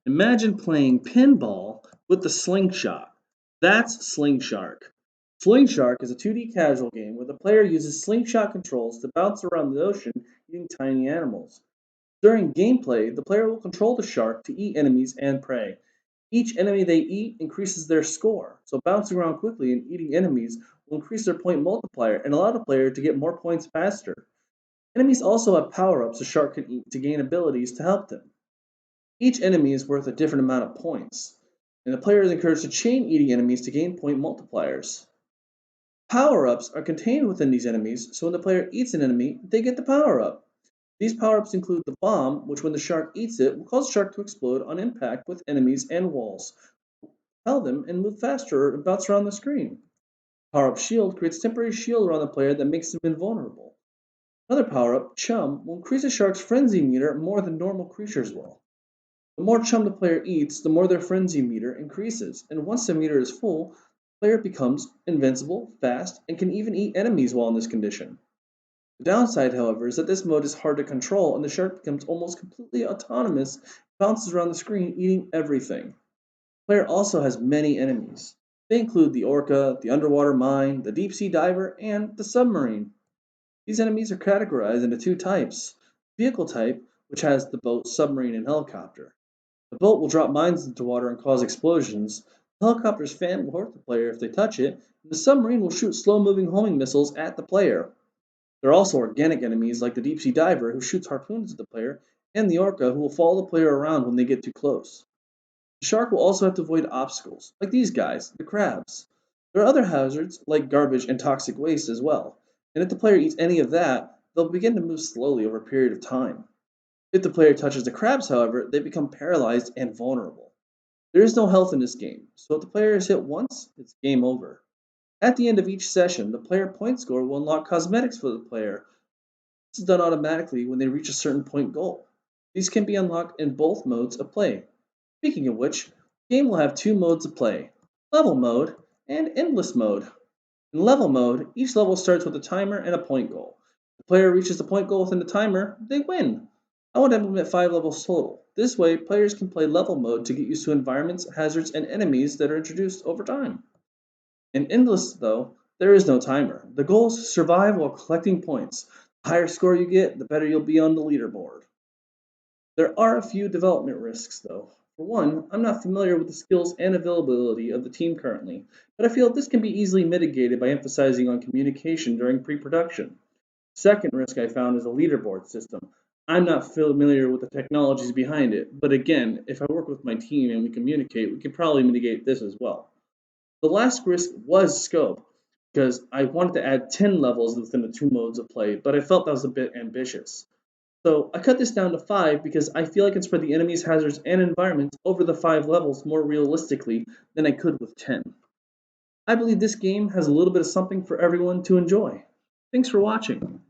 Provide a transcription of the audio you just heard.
Imagine playing pinball with the Sling Shark. That's Sling Shark. Sling Shark is a 2D casual game where the player uses slingshot controls to bounce around the ocean eating tiny animals. During gameplay, the player will control the shark to eat enemies and prey. Each enemy they eat increases their score, so bouncing around quickly and eating enemies will increase their point multiplier and allow the player to get more points faster. Enemies also have power ups a shark can eat to gain abilities to help them. Each enemy is worth a different amount of points, and the player is encouraged to chain eating enemies to gain point multipliers. Power ups are contained within these enemies, so when the player eats an enemy, they get the power up. These power ups include the bomb, which when the shark eats it, will cause the shark to explode on impact with enemies and walls, repel them, and move faster and bounce around the screen. Power up shield creates temporary shield around the player that makes them invulnerable. Another power up, chum, will increase a shark's frenzy meter more than normal creatures will. The more chum the player eats, the more their frenzy meter increases, and once the meter is full, the player becomes invincible, fast, and can even eat enemies while in this condition. The downside, however, is that this mode is hard to control and the shark becomes almost completely autonomous, bounces around the screen eating everything. The player also has many enemies. They include the orca, the underwater mine, the deep sea diver, and the submarine. These enemies are categorized into two types. Vehicle type, which has the boat, submarine, and helicopter. The boat will drop mines into water and cause explosions. The helicopter's fan will hurt the player if they touch it, and the submarine will shoot slow moving homing missiles at the player. There are also organic enemies like the deep sea diver who shoots harpoons at the player, and the orca who will follow the player around when they get too close. The shark will also have to avoid obstacles, like these guys, the crabs. There are other hazards, like garbage and toxic waste as well, and if the player eats any of that, they'll begin to move slowly over a period of time. If the player touches the crabs, however, they become paralyzed and vulnerable. There is no health in this game, so if the player is hit once, it's game over. At the end of each session, the player point score will unlock cosmetics for the player. This is done automatically when they reach a certain point goal. These can be unlocked in both modes of play. Speaking of which, the game will have two modes of play: level mode and endless mode. In level mode, each level starts with a timer and a point goal. If the player reaches the point goal within the timer, they win. I want to implement 5 levels total. This way, players can play level mode to get used to environments, hazards, and enemies that are introduced over time. In endless, though, there is no timer. The goal is to survive while collecting points. The higher score you get, the better you'll be on the leaderboard. There are a few development risks, though. For one, I'm not familiar with the skills and availability of the team currently, but I feel this can be easily mitigated by emphasizing on communication during pre production. Second risk I found is a leaderboard system. I'm not familiar with the technologies behind it, but again, if I work with my team and we communicate, we can probably mitigate this as well. The last risk was scope, because I wanted to add 10 levels within the two modes of play, but I felt that was a bit ambitious. So I cut this down to 5 because I feel I can spread the enemies, hazards, and environments over the 5 levels more realistically than I could with 10. I believe this game has a little bit of something for everyone to enjoy. Thanks for watching.